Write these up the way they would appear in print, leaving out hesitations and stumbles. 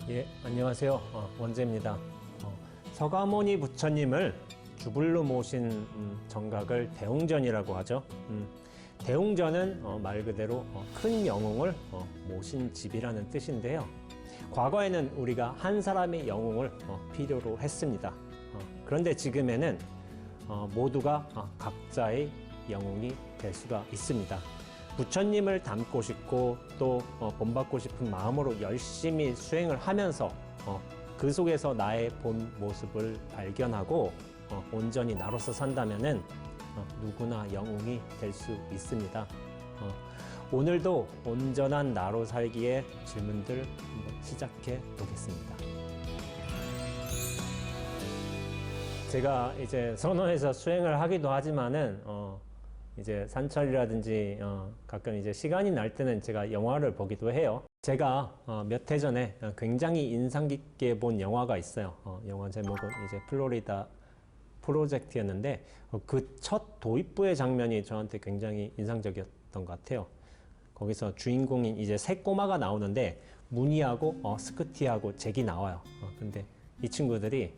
예, 안녕하세요. 원재입니다. 서가모니 부처님을 주불로 모신 정각을 대웅전이라고 하죠. 대웅전은 말 그대로 큰 영웅을 모신 집이라는 뜻인데요. 과거에는 우리가 한 사람의 영웅을 필요로 했습니다. 그런데 지금에는 모두가 각자의 영웅이 될 수가 있습니다. 부처님을 닮고 싶고 또 본받고 싶은 마음으로 열심히 수행을 하면서 그 속에서 나의 본 모습을 발견하고 온전히 나로서 산다면은 누구나 영웅이 될 수 있습니다. 오늘도 온전한 나로 살기의 질문들 한번 시작해 보겠습니다. 제가 이제 선원에서 수행을 하기도 하지만은 이제 산철이라든지 가끔 이제 시간이 날 때는 제가 영화를 보기도 해요. 제가 몇 해 전에 굉장히 인상 깊게 본 영화가 있어요. 영화 제목은 이제 플로리다 프로젝트였는데 그 첫 도입부의 장면이 저한테 굉장히 인상적이었던 것 같아요. 거기서 주인공인 이제 세 꼬마가 나오는데 무늬하고 스크티하고 잭이 나와요. 근데 이 친구들이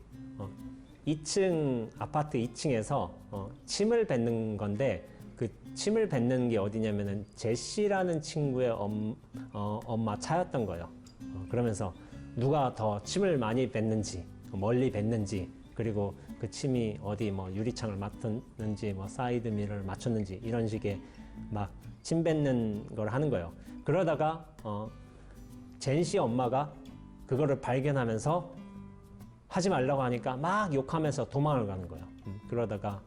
2층 아파트 2층에서 침을 뱉는 건데 그 침을 뱉는 게 어디냐면은 제시라는 친구의 엄마 차였던 거예요. 그러면서 누가 더 침을 많이 뱉는지 멀리 뱉는지 그리고 그 침이 어디 뭐 유리창을 맞췄는지 뭐 사이드 미러를 맞췄는지 이런 식의 막 침 뱉는 걸 하는 거예요. 그러다가 젠시 엄마가 그거를 발견하면서 하지 말라고 하니까 막 욕하면서 도망을 가는 거예요. 그러다가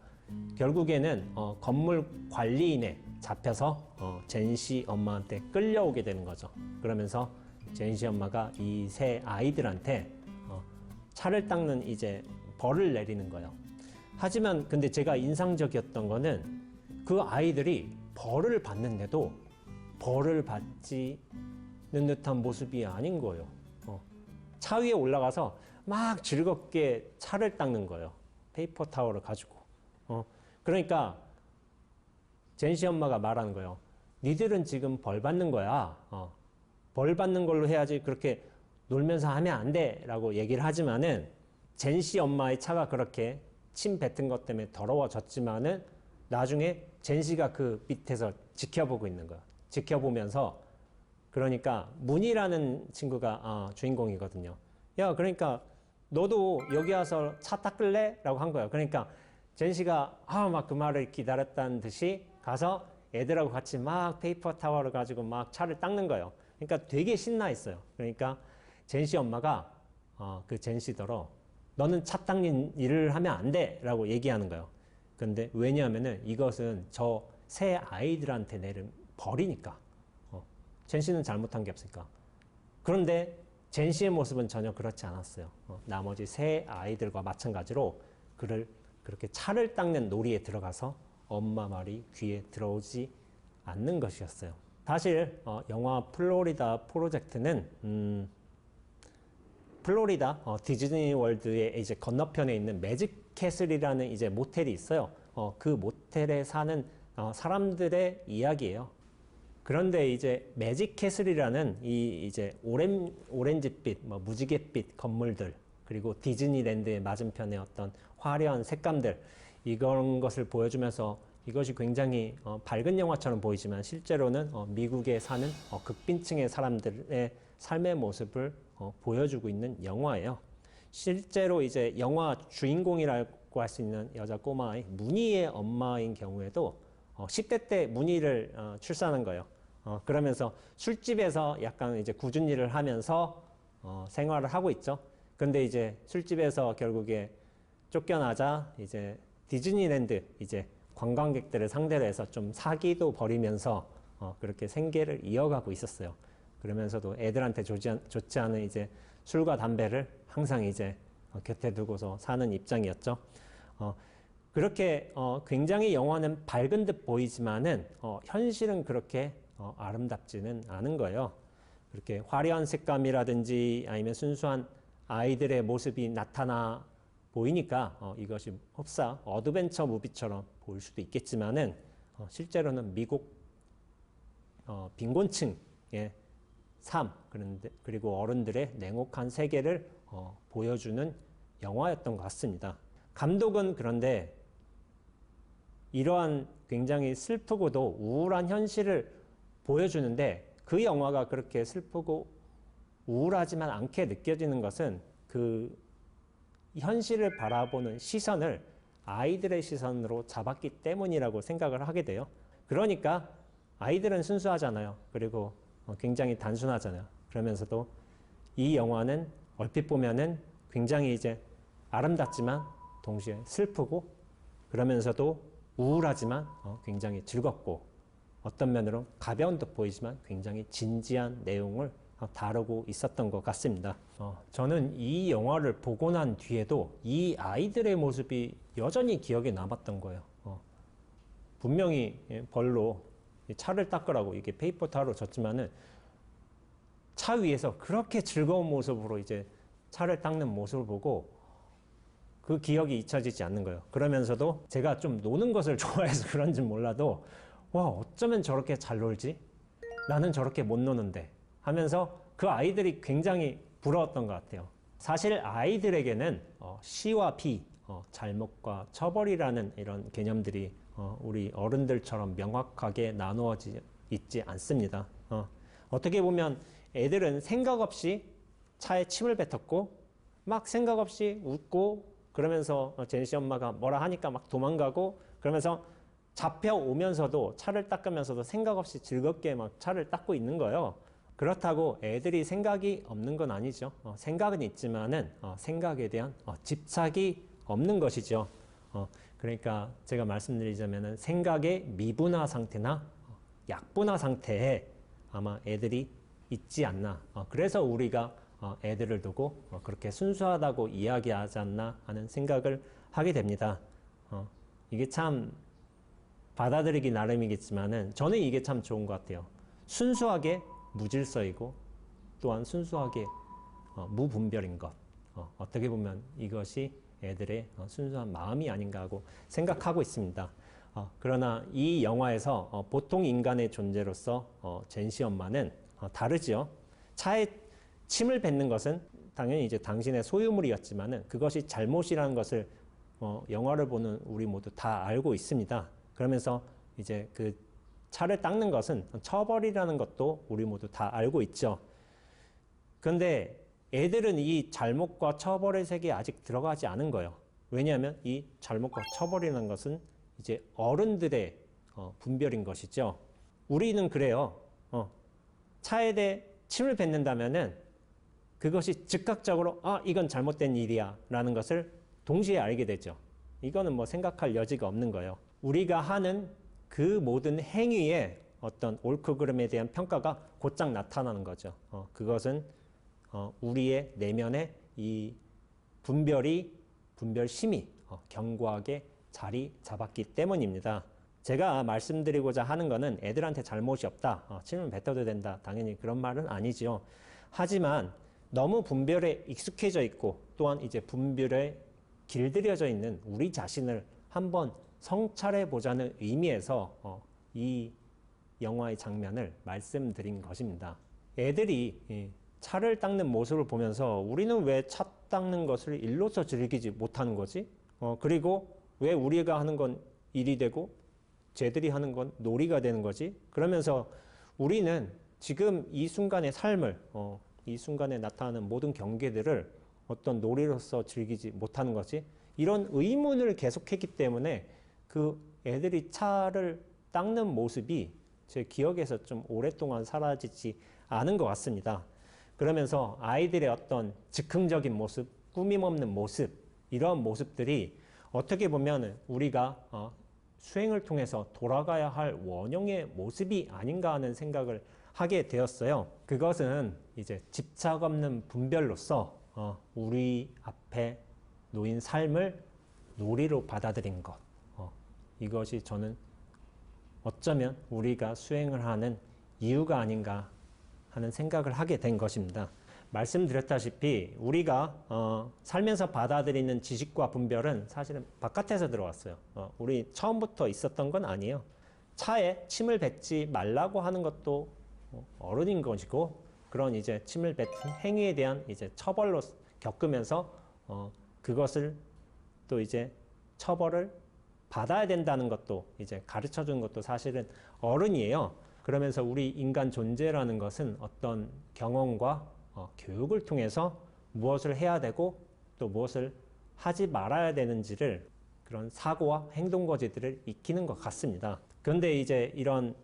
결국에는 건물 관리인에 잡혀서 젠시 엄마한테 끌려오게 되는 거죠. 그러면서 젠시 엄마가 이 세 아이들한테 차를 닦는 이제 벌을 내리는 거예요. 하지만 근데 제가 인상적이었던 거는 그 아이들이 벌을 받는데도 벌을 받지는 듯한 모습이 아닌 거예요. 차 위에 올라가서 막 즐겁게 차를 닦는 거예요. 페이퍼 타월을 가지고. 그러니까 젠시 엄마가 말하는 거예요. 니들은 지금 벌 받는 거야. 벌 받는 걸로 해야지 그렇게 놀면서 하면 안 돼. 라고 얘기를 하지만은 젠시 엄마의 차가 그렇게 침 뱉은 것 때문에 더러워졌지만은 나중에 젠시가 그 밑에서 지켜보고 있는 거야. 지켜보면서 그러니까 문이라는 친구가 주인공이거든요. 야, 그러니까 너도 여기 와서 차 닦을래? 라고 한 거예요. 그러니까 젠시가 막 그 말을 기다렸다는 듯이 가서 애들하고 같이 막 페이퍼 타월을 가지고 막 차를 닦는 거예요. 그러니까 되게 신나 있어요. 그러니까 젠시 엄마가 그 젠시더러 너는 차 닦는 일을 하면 안 돼! 라고 얘기하는 거예요. 근데 왜냐하면은 이것은 저 새 아이들한테 내린 벌이니까. 젠시는 잘못한 게 없으니까. 그런데 젠시의 모습은 전혀 그렇지 않았어요. 나머지 세 아이들과 마찬가지로 그를 그렇게 차를 닦는 놀이에 들어가서 엄마 말이 귀에 들어오지 않는 것이었어요. 사실 영화 플로리다 프로젝트는 플로리다 디즈니 월드의 이제 건너편에 있는 매직 캐슬이라는 이제 모텔이 있어요. 그 모텔에 사는 사람들의 이야기예요. 그런데 이제 매직 캐슬이라는 이 이제 오렌지빛, 뭐 무지갯빛 건물들 그리고 디즈니랜드의 맞은편에 어떤 화려한 색감들 이런 것을 보여주면서 이것이 굉장히 밝은 영화처럼 보이지만 실제로는 미국에 사는 극빈층의 사람들의 삶의 모습을 보여주고 있는 영화예요. 실제로 이제 영화 주인공이라고 할 수 있는 여자 꼬마의 문희의 엄마인 경우에도 10대 때 문희를 출산한 거예요. 그러면서 술집에서 약간 이제 굳은 일을 하면서 생활을 하고 있죠. 근데 이제 술집에서 결국에 쫓겨나자 이제 디즈니랜드 이제 관광객들을 상대로 해서 좀 사기도 벌이면서 그렇게 생계를 이어가고 있었어요. 그러면서도 애들한테 좋지 않은 이제 술과 담배를 항상 이제 곁에 두고서 사는 입장이었죠. 그렇게 굉장히 영화는 밝은 듯 보이지만은 현실은 그렇게 아름답지는 않은 거예요. 그렇게 화려한 색감이라든지 아니면 순수한 아이들의 모습이 나타나 보이니까 이것이 흡사 어드벤처 무비처럼 보일 수도 있겠지만은 실제로는 미국 빈곤층의 삶, 그리고 어른들의 냉혹한 세계를 보여주는 영화였던 것 같습니다. 감독은 그런데 이러한 굉장히 슬프고도 우울한 현실을 보여주는데 그 영화가 그렇게 슬프고 우울하지만 않게 느껴지는 것은 그 현실을 바라보는 시선을 아이들의 시선으로 잡았기 때문이라고 생각을 하게 돼요. 그러니까 아이들은 순수하잖아요. 그리고 굉장히 단순하잖아요. 그러면서도 이 영화는 얼핏 보면은 굉장히 이제 아름답지만 동시에 슬프고 그러면서도 우울하지만 굉장히 즐겁고 어떤 면으로 가벼운 듯 보이지만 굉장히 진지한 내용을 다루고 있었던 것 같습니다. 저는 이 영화를 보고 난 뒤에도 이 아이들의 모습이 여전히 기억에 남았던 거예요. 분명히 벌로 차를 닦으라고 이게 페이퍼 타로 줬지만은 차 위에서 그렇게 즐거운 모습으로 이제 차를 닦는 모습을 보고 그 기억이 잊혀지지 않는 거예요. 그러면서도 제가 좀 노는 것을 좋아해서 그런지 몰라도 와, 어쩌면 저렇게 잘 놀지? 나는 저렇게 못 노는데 하면서 그 아이들이 굉장히 부러웠던 것 같아요. 사실 아이들에게는 시와 비, 잘못과 처벌이라는 이런 개념들이 우리 어른들처럼 명확하게 나누어져 있지 않습니다. 어떻게 보면 애들은 생각 없이 차에 침을 뱉었고 막 생각 없이 웃고 그러면서 제니씨 엄마가 뭐라 하니까 막 도망가고 그러면서 잡혀오면서도 차를 닦으면서도 생각 없이 즐겁게 막 차를 닦고 있는 거예요. 그렇다고 애들이 생각이 없는 건 아니죠. 생각은 있지만은 생각에 대한 집착이 없는 것이죠. 그러니까 제가 말씀드리자면은 생각의 미분화 상태나 약분화 상태에 아마 애들이 있지 않나. 그래서 우리가 애들을 두고 그렇게 순수하다고 이야기하지 않나 하는 생각을 하게 됩니다. 이게 참 받아들이기 나름이겠지만은 저는 이게 참 좋은 것 같아요. 순수하게 무질서이고 또한 순수하게 무분별인 것. 어떻게 보면 이것이 애들의 순수한 마음이 아닌가 하고 생각하고 있습니다. 그러나 이 영화에서 보통 인간의 존재로서 젠시 엄마는 다르지요. 차에 침을 뱉는 것은 당연히 이제 당신의 소유물이었지만은 그것이 잘못이라는 것을 영화를 보는 우리 모두 다 알고 있습니다. 그러면서 이제 그 차를 닦는 것은 처벌이라는 것도 우리 모두 다 알고 있죠. 그런데 애들은 이 잘못과 처벌의 세계에 아직 들어가지 않은 거예요. 왜냐하면 이 잘못과 처벌이라는 것은 이제 어른들의 분별인 것이죠. 우리는 그래요. 차에 대해 침을 뱉는다면은 그것이 즉각적으로 이건 잘못된 일이야 라는 것을 동시에 알게 되죠. 이거는 뭐 생각할 여지가 없는 거예요. 우리가 하는 그 모든 행위에 어떤 옳고 그름에 대한 평가가 곧장 나타나는 거죠. 그것은 우리의 내면에 이 분별심이 견고하게 자리 잡았기 때문입니다. 제가 말씀드리고자 하는 것은 애들한테 잘못이 없다. 침을 뱉어도 된다. 당연히 그런 말은 아니죠. 하지만 너무 분별에 익숙해져 있고 또한 이제 분별에 길들여져 있는 우리 자신을 한번 성찰해 보자는 의미에서 이 영화의 장면을 말씀드린 것입니다. 애들이 차를 닦는 모습을 보면서 우리는 왜 차 닦는 것을 일로서 즐기지 못하는 거지? 그리고 왜 우리가 하는 건 일이 되고 쟤들이 하는 건 놀이가 되는 거지? 그러면서 우리는 지금 이 순간의 삶을 이 순간에 나타나는 모든 경계들을 어떤 놀이로서 즐기지 못하는 거지? 이런 의문을 계속했기 때문에 그 애들이 차를 닦는 모습이 제 기억에서 좀 오랫동안 사라지지 않은 것 같습니다. 그러면서 아이들의 어떤 즉흥적인 모습, 꾸밈없는 모습, 이런 모습들이 어떻게 보면 우리가 수행을 통해서 돌아가야 할 원형의 모습이 아닌가 하는 생각을 하게 되었어요. 그것은 이제 집착 없는 분별로서 우리 앞에 놓인 삶을 놀이로 받아들인 것. 이것이 저는 어쩌면 우리가 수행을 하는 이유가 아닌가 하는 생각을 하게 된 것입니다. 말씀드렸다시피 우리가 살면서 받아들이는 지식과 분별은 사실은 바깥에서 들어왔어요. 우리 처음부터 있었던 건 아니에요. 차에 침을 뱉지 말라고 하는 것도 어른인 것이고 그런 이제 침을 뱉은 행위에 대한 이제 처벌로 겪으면서 그것을 또 이제 처벌을 받아야 된다는 것도 이제 가르쳐 준 것도 사실은 어른이에요. 그러면서 우리 인간 존재라는 것은 어떤 경험과 교육을 통해서 무엇을 해야 되고 또 무엇을 하지 말아야 되는지를 그런 사고와 행동 거지들을 익히는 것 같습니다. 그런데 이제 이런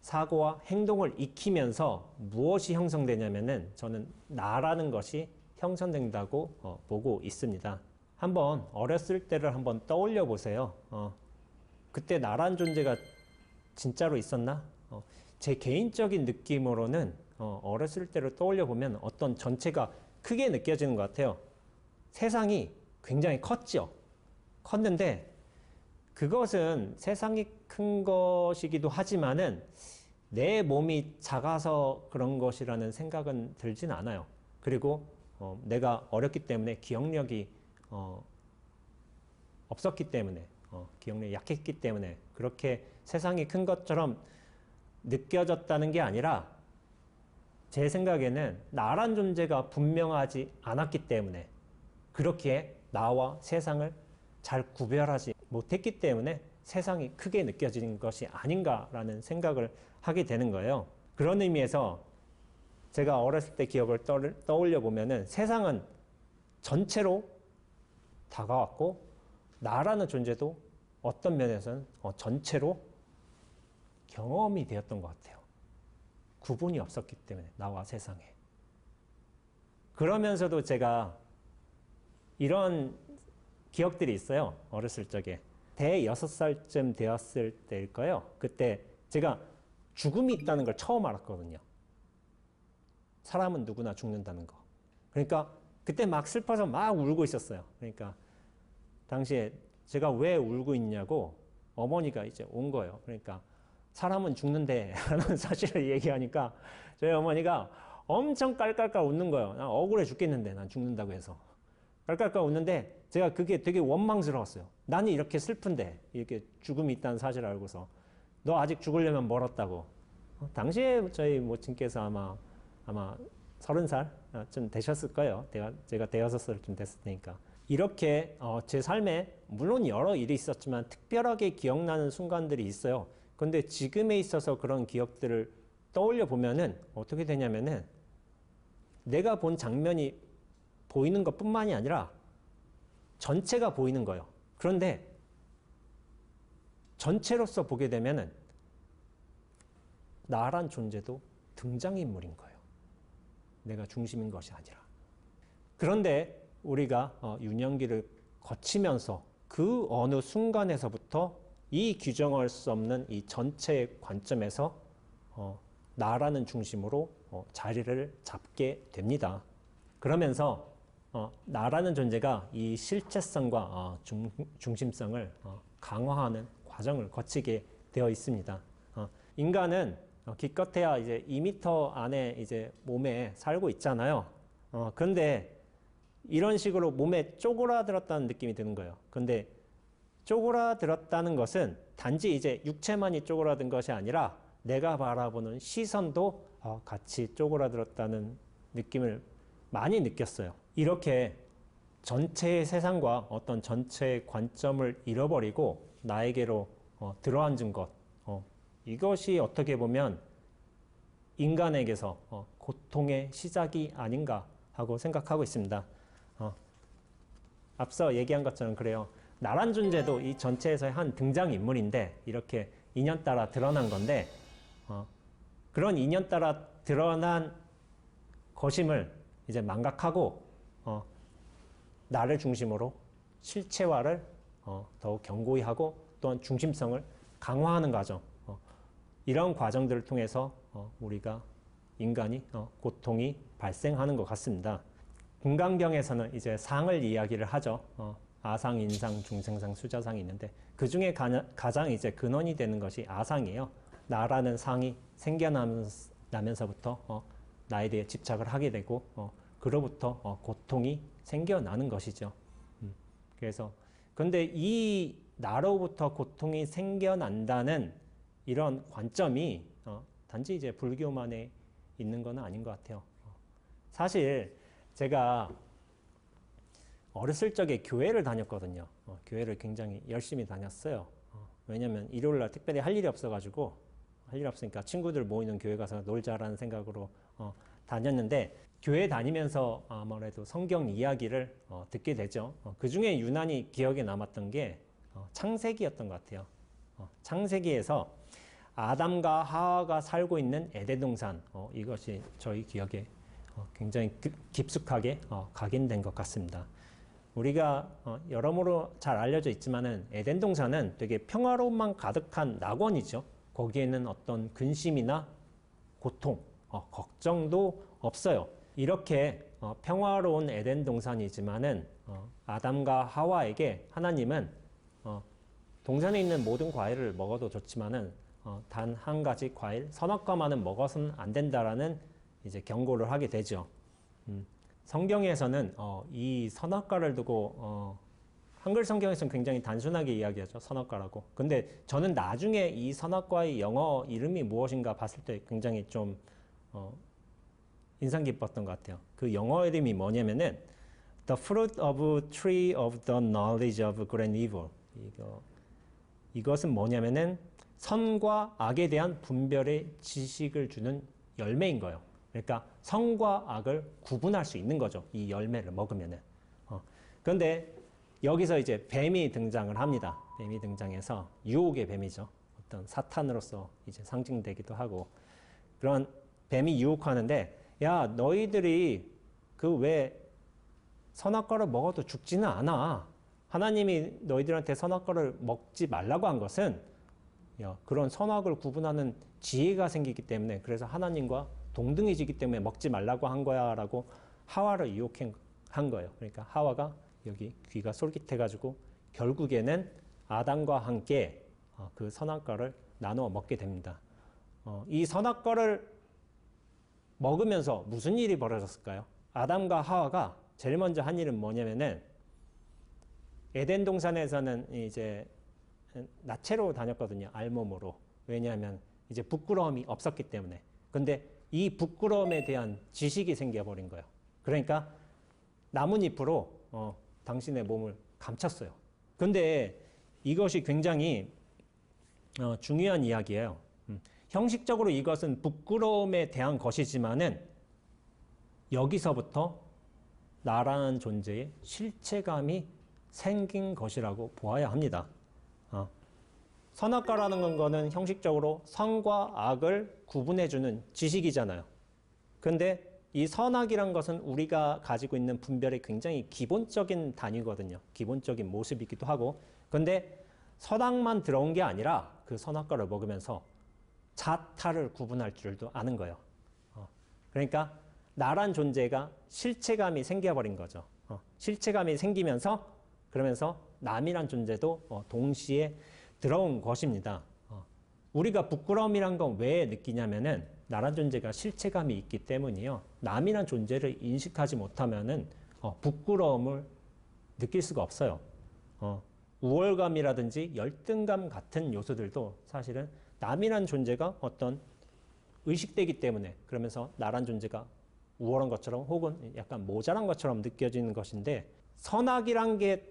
사고와 행동을 익히면서 무엇이 형성되냐면은 저는 나라는 것이 형성된다고 보고 있습니다. 한번 어렸을 때를 한번 떠올려 보세요. 그때 나란 존재가 진짜로 있었나? 제 개인적인 느낌으로는 어렸을 때를 떠올려 보면 어떤 전체가 크게 느껴지는 것 같아요. 세상이 굉장히 컸죠. 컸는데 그것은 세상이 큰 것이기도 하지만은 내 몸이 작아서 그런 것이라는 생각은 들진 않아요. 그리고 내가 어렸기 때문에 기억력이 없었기 때문에 기억력이 약했기 때문에 그렇게 세상이 큰 것처럼 느껴졌다는 게 아니라 제 생각에는 나란 존재가 분명하지 않았기 때문에 그렇게 나와 세상을 잘 구별하지 못했기 때문에 세상이 크게 느껴지는 것이 아닌가라는 생각을 하게 되는 거예요. 그런 의미에서 제가 어렸을 때 기억을 떠올려 보면은 세상은 전체로 다가왔고 나라는 존재도 어떤 면에서는 전체로 경험이 되었던 것 같아요. 구분이 없었기 때문에 나와 세상에. 그러면서도 제가 이런 기억들이 있어요. 어렸을 적에. 대 6살쯤 되었을 때일 거예요. 그때 제가 죽음이 있다는 걸 처음 알았거든요. 사람은 누구나 죽는다는 거. 그러니까 그때 막 슬퍼서 막 울고 있었어요. 그러니까 당시에 제가 왜 울고 있냐고 어머니가 이제 온 거예요. 그러니까 사람은 죽는데 라는 사실을 얘기하니까 저희 어머니가 엄청 깔깔깔 웃는 거예요. 난 억울해 죽겠는데 난 죽는다고 해서. 깔깔깔 웃는데 제가 그게 되게 원망스러웠어요. 나는 이렇게 슬픈데 이렇게 죽음이 있다는 사실을 알고서 너 아직 죽으려면 멀었다고. 당시에 저희 모친께서 아마 30살쯤 되셨을 거예요. 제가 대여섯 살쯤 됐을 테니까. 이렇게 제 삶에 물론 여러 일이 있었지만 특별하게 기억나는 순간들이 있어요. 근데 지금에 있어서 그런 기억들을 떠올려 보면은 어떻게 되냐면은 내가 본 장면이 보이는 것뿐만이 아니라 전체가 보이는 거예요. 그런데 전체로서 보게 되면은 나란 존재도 등장인물인 거예요. 내가 중심인 것이 아니라. 그런데 우리가 유년기를 거치면서 그 어느 순간에서부터 이 규정할 수 없는 이 전체의 관점에서 나라는 중심으로 자리를 잡게 됩니다. 그러면서 나라는 존재가 이 실체성과 중심성을 강화하는 과정을 거치게 되어 있습니다. 인간은 기껏해야 이제 2m 안에 이제 몸에 살고 있잖아요. 그런데 이런 식으로 몸에 쪼그라들었다는 느낌이 드는 거예요. 근데 쪼그라들었다는 것은 단지 이제 육체만이 쪼그라든 것이 아니라 내가 바라보는 시선도 같이 쪼그라들었다는 느낌을 많이 느꼈어요. 이렇게 전체의 세상과 어떤 전체의 관점을 잃어버리고 나에게로 들어앉은 것, 이것이 어떻게 보면 인간에게서 고통의 시작이 아닌가 하고 생각하고 있습니다. 앞서 얘기한 것처럼 그래요. 나란 존재도 이 전체에서의 한 등장인물인데 이렇게 인연 따라 드러난 건데 그런 인연 따라 드러난 것임을 이제 망각하고 나를 중심으로 실체화를 더욱 견고히 하고 또한 중심성을 강화하는 과정, 이런 과정들을 통해서 우리가 인간이 고통이 발생하는 것 같습니다. 금강경에서는 이제 상을 이야기를 하죠. 아상, 인상, 중생상, 수자상이 있는데 그 중에 가장 이제 근원이 되는 것이 아상이에요. 나라는 상이 생겨나면서부터 나에 대해 집착을 하게 되고 그로부터 고통이 생겨나는 것이죠. 그래서 근데 이 나로부터 고통이 생겨난다는 이런 관점이 단지 이제 불교만에 있는 건 아닌 것 같아요. 사실 제가 어렸을 적에 교회를 다녔거든요. 교회를 굉장히 열심히 다녔어요. 왜냐면 일요일 날 특별히 할 일이 없어가지고 할 일 없으니까 친구들 모이는 교회 가서 놀자라는 생각으로 다녔는데 교회 다니면서 아무래도 성경 이야기를 듣게 되죠. 그 중에 유난히 기억에 남았던 게 창세기였던 것 같아요. 창세기에서 아담과 하와가 살고 있는 에덴 동산, 이것이 저희 기억에 굉장히 깊숙하게 각인된 것 같습니다. 우리가 여러모로 잘 알려져 있지만은 에덴 동산은 되게 평화로움만 가득한 낙원이죠. 거기에는 어떤 근심이나 고통, 걱정도 없어요. 이렇게 평화로운 에덴 동산이지만은 아담과 하와에게 하나님은 동산에 있는 모든 과일을 먹어도 좋지만은 단 한 가지 과일, 선악과만은 먹어서는 안 된다라는 이제 경고를 하게 되죠. 성경에서는 이 선악과를 두고 한글 성경에서는 굉장히 단순하게 이야기하죠. 선악과라고. 근데 저는 나중에 이 선악과의 영어 이름이 무엇인가 봤을 때 굉장히 좀 인상 깊었던 것 같아요. 그 영어 이름이 뭐냐면은 The fruit of tree of the knowledge of good and evil. 이것은 뭐냐면은 선과 악에 대한 분별의 지식을 주는 열매인 거예요. 그러니까 선과 악을 구분할 수 있는 거죠. 이 열매를 먹으면은. 그런데 여기서 이제 뱀이 등장을 합니다. 뱀이 등장해서 유혹의 뱀이죠. 어떤 사탄으로서 이제 상징되기도 하고 그런 뱀이 유혹하는데 야 너희들이 그 왜 선악과를 먹어도 죽지는 않아. 하나님이 너희들한테 선악과를 먹지 말라고 한 것은 그런 선악을 구분하는 지혜가 생기기 때문에 그래서 하나님과 동등해지기 때문에 먹지 말라고 한 거야 라고 하와를 유혹한 거예요. 그러니까 하와가 여기 귀가 솔깃해가지고 결국에는 아담과 함께 그 선악과를 나누어 먹게 됩니다. 이 선악과를 먹으면서 무슨 일이 벌어졌을까요? 아담과 하와가 제일 먼저 한 일은 뭐냐면은 에덴 동산에서는 이제 나체로 다녔거든요. 알몸으로. 왜냐하면 이제 부끄러움이 없었기 때문에. 근데 이 부끄러움에 대한 지식이 생겨버린 거예요. 그러니까 나뭇잎으로 당신의 몸을 감췄어요. 근데 이것이 굉장히 중요한 이야기예요. 형식적으로 이것은 부끄러움에 대한 것이지만은 여기서부터 나라는 존재의 실체감이 생긴 것이라고 보아야 합니다. 선악과라는 거는 형식적으로 선과 악을 구분해주는 지식이잖아요. 근데 이 선악이란 것은 우리가 가지고 있는 분별의 굉장히 기본적인 단위거든요. 기본적인 모습이기도 하고. 근데 선악만 들어온 게 아니라 그 선악과를 먹으면서 자타를 구분할 줄도 아는 거예요. 그러니까 나란 존재가 실체감이 생겨버린 거죠. 실체감이 생기면서 그러면서 남이란 존재도 동시에 들어온 것입니다. 우리가 부끄러움이란 건 왜 느끼냐면은 나란 존재가 실체감이 있기 때문이요. 남이란 존재를 인식하지 못하면은 부끄러움을 느낄 수가 없어요. 우월감이라든지 열등감 같은 요소들도 사실은 남이란 존재가 어떤 의식되기 때문에 그러면서 나란 존재가 우월한 것처럼 혹은 약간 모자란 것처럼 느껴지는 것인데 선악이란 게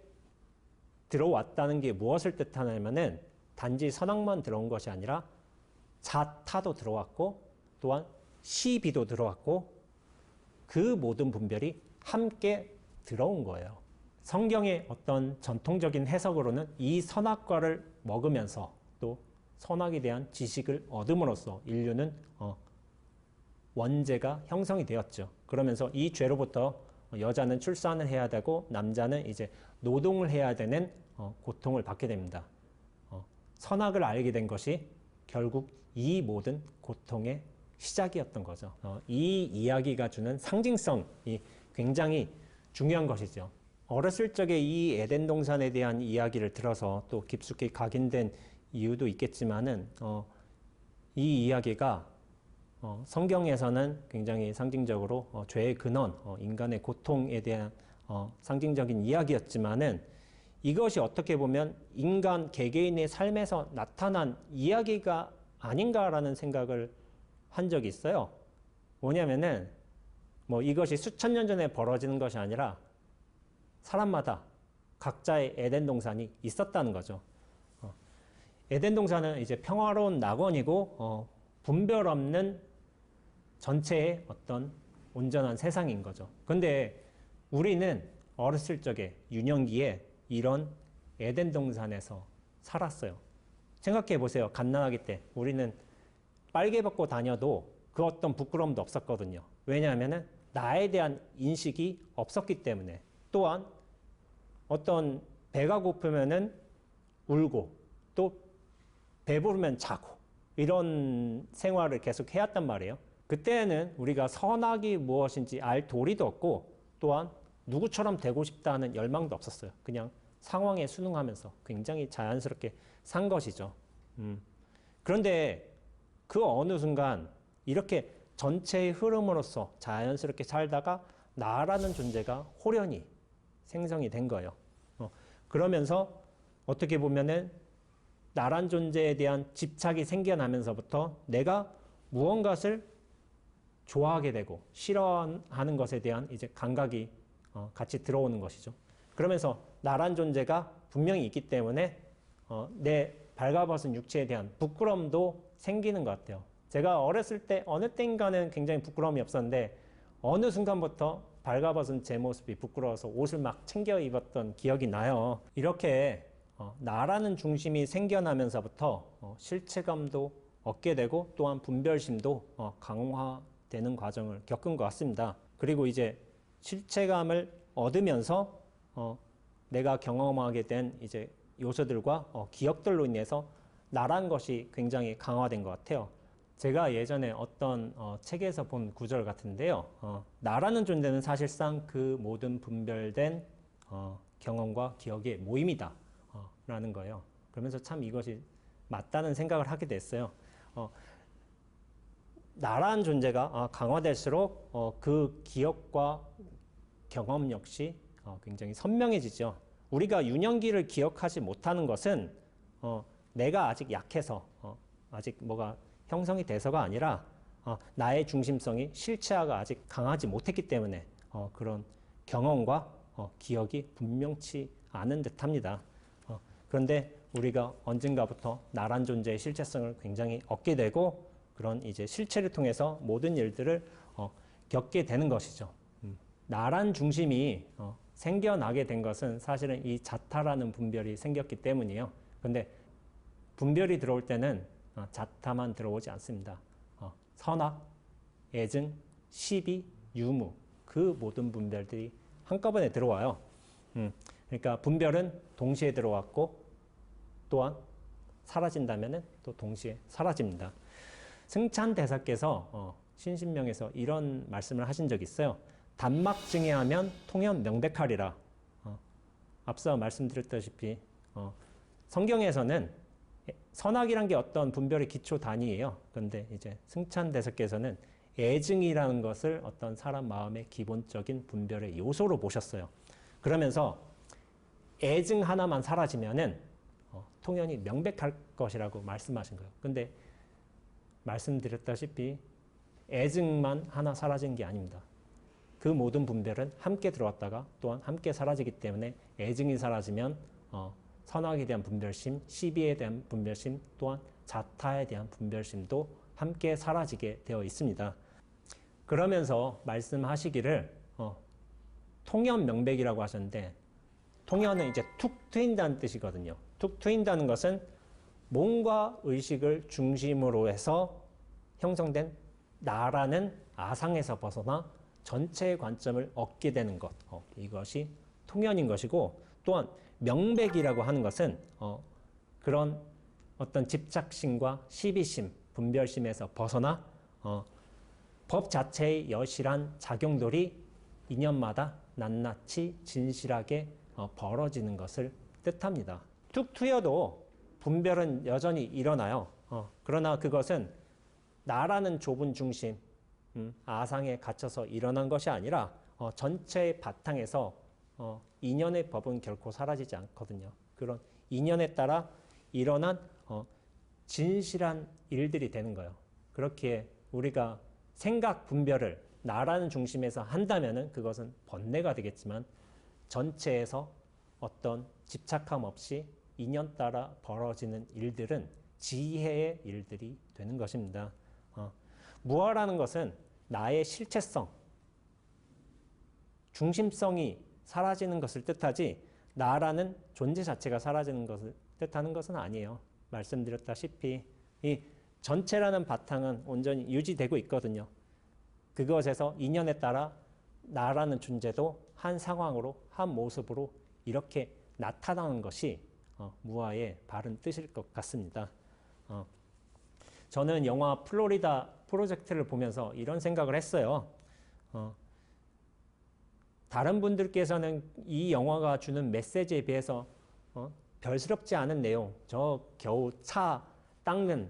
들어왔다는 게 무엇을 뜻하냐면은 단지 선악만 들어온 것이 아니라 자타도 들어왔고 또한 시비도 들어왔고 그 모든 분별이 함께 들어온 거예요. 성경의 어떤 전통적인 해석으로는 이 선악과를 먹으면서 또 선악에 대한 지식을 얻음으로써 인류는 원죄가 형성이 되었죠. 그러면서 이 죄로부터 여자는 출산을 해야 되고 남자는 이제 노동을 해야 되는 고통을 받게 됩니다. 선악을 알게 된 것이 결국 이 모든 고통의 시작이었던 거죠. 이 이야기가 주는 상징성이 굉장히 중요한 것이죠. 어렸을 적에 이 에덴 동산에 대한 이야기를 들어서 또 깊숙이 각인된 이유도 있겠지만은 이 이야기가 성경에서는 굉장히 상징적으로 죄의 근원, 인간의 고통에 대한 상징적인 이야기였지만은 이것이 어떻게 보면 인간 개개인의 삶에서 나타난 이야기가 아닌가라는 생각을 한 적이 있어요. 뭐냐면은 뭐 이것이 수천 년 전에 벌어지는 것이 아니라 사람마다 각자의 에덴 동산이 있었다는 거죠. 에덴 동산은 이제 평화로운 낙원이고 분별 없는 전체의 어떤 온전한 세상인 거죠. 근데 우리는 어렸을 적에 유년기에 이런 에덴 동산에서 살았어요. 생각해 보세요. 갓난아기 때 우리는 빨개 벗고 다녀도 그 어떤 부끄러움도 없었거든요. 왜냐하면 나에 대한 인식이 없었기 때문에. 또한 어떤 배가 고프면은 울고 또 배부르면 자고 이런 생활을 계속 해왔단 말이에요. 그때는 우리가 선악이 무엇인지 알 도리도 없고 또한 누구처럼 되고 싶다는 열망도 없었어요. 그냥 상황에 순응하면서 굉장히 자연스럽게 산 것이죠. 그런데 그 어느 순간 이렇게 전체의 흐름으로서 자연스럽게 살다가 나라는 존재가 호련히 생성이 된 거예요. 그러면서 어떻게 보면은 나란 존재에 대한 집착이 생겨나면서부터 내가 무언가를 좋아하게 되고 싫어하는 것에 대한 이제 감각이 같이 들어오는 것이죠. 그러면서 나란 존재가 분명히 있기 때문에 내 발가벗은 육체에 대한 부끄러움도 생기는 것 같아요. 제가 어렸을 때 어느 때인가는 굉장히 부끄러움이 없었는데 어느 순간부터 발가벗은 제 모습이 부끄러워서 옷을 막 챙겨 입었던 기억이 나요. 이렇게 나라는 중심이 생겨나면서부터 실체감도 얻게 되고 또한 분별심도 강화되는 과정을 겪은 것 같습니다. 그리고 이제 실체감을 얻으면서 내가 경험하게 된 이제 요소들과 기억들로 인해서 나란 것이 굉장히 강화된 것 같아요. 제가 예전에 어떤 책에서 본 구절 같은데요. 나라는 존재는 사실상 그 모든 분별된 경험과 기억의 모임이다 라는 거예요. 그러면서 참 이것이 맞다는 생각을 하게 됐어요. 나라는 존재가 강화될수록 그 기억과 경험 역시 굉장히 선명해지죠. 우리가 유년기를 기억하지 못하는 것은 내가 아직 약해서 아직 뭐가 형성이 돼서가 아니라 나의 중심성이 실체화가 아직 강하지 못했기 때문에 그런 경험과 기억이 분명치 않은 듯합니다. 그런데 우리가 언젠가부터 나란 존재의 실체성을 굉장히 얻게 되고 그런 이제 실체를 통해서 모든 일들을 겪게 되는 것이죠. 나란 중심이 생겨나게 된 것은 사실은 이 자타라는 분별이 생겼기 때문이에요. 근데 분별이 들어올 때는 자타만 들어오지 않습니다. 선악, 애증, 시비, 유무 그 모든 분별들이 한꺼번에 들어와요. 그러니까 분별은 동시에 들어왔고 또한 사라진다면 또 동시에 사라집니다. 승찬대사께서 신신명에서 이런 말씀을 하신 적이 있어요. 단막증해하면 통연 명백하리라. 앞서 말씀드렸다시피 성경에서는 선악이란 게 어떤 분별의 기초 단위예요. 그런데 이제 승찬대사께서는 애증이라는 것을 어떤 사람 마음의 기본적인 분별의 요소로 보셨어요. 그러면서 애증 하나만 사라지면은 통연히 명백할 것이라고 말씀하신 거예요. 근데 말씀드렸다시피 애증만 하나 사라진 게 아닙니다. 그 모든 분별은 함께 들어왔다가 또한 함께 사라지기 때문에 애증이 사라지면 선악에 대한 분별심, 시비에 대한 분별심, 또한 자타에 대한 분별심도 함께 사라지게 되어 있습니다. 그러면서 말씀하시기를 통연명백이라고 하셨는데 통연은 이제 툭 트인다는 뜻이거든요. 툭 트인다는 것은 몸과 의식을 중심으로 해서 형성된 나라는 아상에서 벗어나 전체의 관점을 얻게 되는 것. 이것이 통연인 것이고 또한 명백이라고 하는 것은 그런 어떤 집착심과 시비심, 분별심에서 벗어나 법 자체의 여실한 작용들이 인연마다 낱낱이 진실하게 벌어지는 것을 뜻합니다. 툭 트여도 분별은 여전히 일어나요. 그러나 그것은 나라는 좁은 중심, 아상에 갇혀서 일어난 것이 아니라 전체의 바탕에서 인연의 법은 결코 사라지지 않거든요. 그런 인연에 따라 일어난 진실한 일들이 되는 거예요. 그렇기에 우리가 생각 분별을 나라는 중심에서 한다면은 그것은 번뇌가 되겠지만 전체에서 어떤 집착함 없이 인연 따라 벌어지는 일들은 지혜의 일들이 되는 것입니다. 무아라는 것은 나의 실체성, 중심성이 사라지는 것을 뜻하지 나라는 존재 자체가 사라지는 것을 뜻하는 것은 아니에요. 말씀드렸다시피 이 전체라는 바탕은 온전히 유지되고 있거든요. 그것에서 인연에 따라 나라는 존재도 한 상황으로 한 모습으로 이렇게 나타나는 것이 무아의 바른 뜻일 것 같습니다. 저는 영화 플로리다 프로젝트를 보면서 이런 생각을 했어요. 다른 분들께서는 이 영화가 주는 메시지에 비해서 별스럽지 않은 내용, 저 겨우 차 닦는,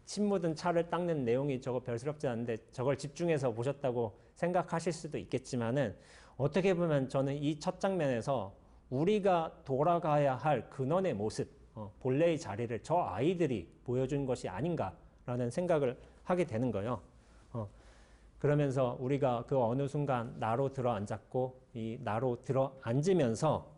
침 묻은 차를 닦는 내용이 저거 별스럽지 않은데 저걸 집중해서 보셨다고 생각하실 수도 있겠지만은 어떻게 보면 저는 이 첫 장면에서 우리가 돌아가야 할 근원의 모습, 본래의 자리를 저 아이들이 보여준 것이 아닌가라는 생각을 하게 되는 거예요. 그러면서 우리가 그 어느 순간 나로 들어 앉았고 이 나로 들어 앉으면서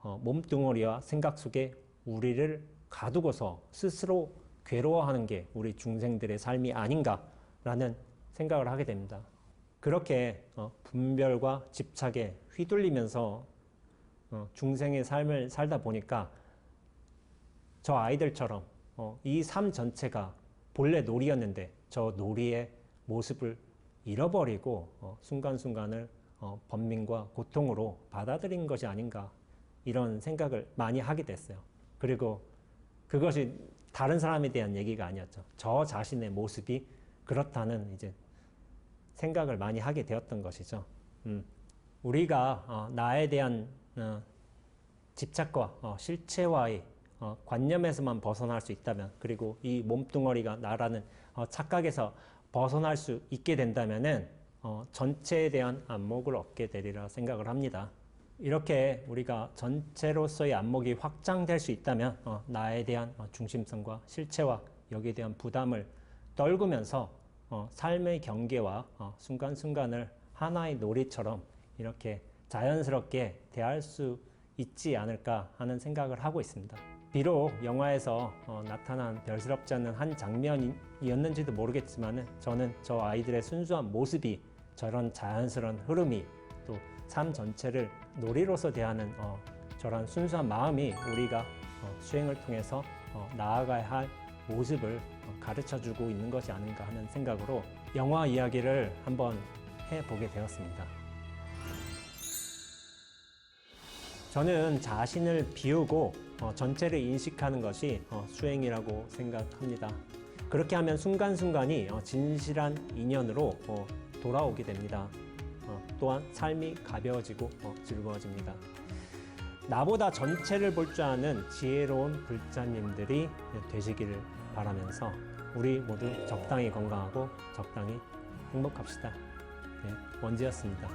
몸뚱어리와 생각 속에 우리를 가두고서 스스로 괴로워하는 게 우리 중생들의 삶이 아닌가라는 생각을 하게 됩니다. 그렇게 분별과 집착에 휘둘리면서 중생의 삶을 살다 보니까 저 아이들처럼 이 삶 전체가 본래 놀이였는데 저 놀이의 모습을 잃어버리고 순간순간을 번민과 고통으로 받아들인 것이 아닌가 이런 생각을 많이 하게 됐어요. 그리고 그것이 다른 사람에 대한 얘기가 아니었죠. 저 자신의 모습이 그렇다는 이제 생각을 많이 하게 되었던 것이죠. 우리가 나에 대한 집착과 실체와의 관념에서만 벗어날 수 있다면, 그리고 이 몸뚱어리가 나라는 착각에서 벗어날 수 있게 된다면은 전체에 대한 안목을 얻게 되리라 생각을 합니다. 이렇게 우리가 전체로서의 안목이 확장될 수 있다면 나에 대한 중심성과 실체와 여기에 대한 부담을 떨구면서 삶의 경계와 순간순간을 하나의 놀이처럼 이렇게 자연스럽게 대할 수 있지 않을까 하는 생각을 하고 있습니다. 비록 영화에서 나타난 별스럽지 않는 한 장면이었는지도 모르겠지만 저는 저 아이들의 순수한 모습이, 저런 자연스러운 흐름이, 또 삶 전체를 놀이로서 대하는 저런 순수한 마음이 우리가 수행을 통해서 나아가야 할 모습을 가르쳐주고 있는 것이 아닌가 하는 생각으로 영화 이야기를 한번 해보게 되었습니다. 저는 자신을 비우고 전체를 인식하는 것이 수행이라고 생각합니다. 그렇게 하면 순간순간이 진실한 인연으로 돌아오게 됩니다. 또한 삶이 가벼워지고 즐거워집니다. 나보다 전체를 볼 줄 아는 지혜로운 불자님들이 되시기를 바라면서 우리 모두 적당히 건강하고 적당히 행복합시다. 네, 원지였습니다.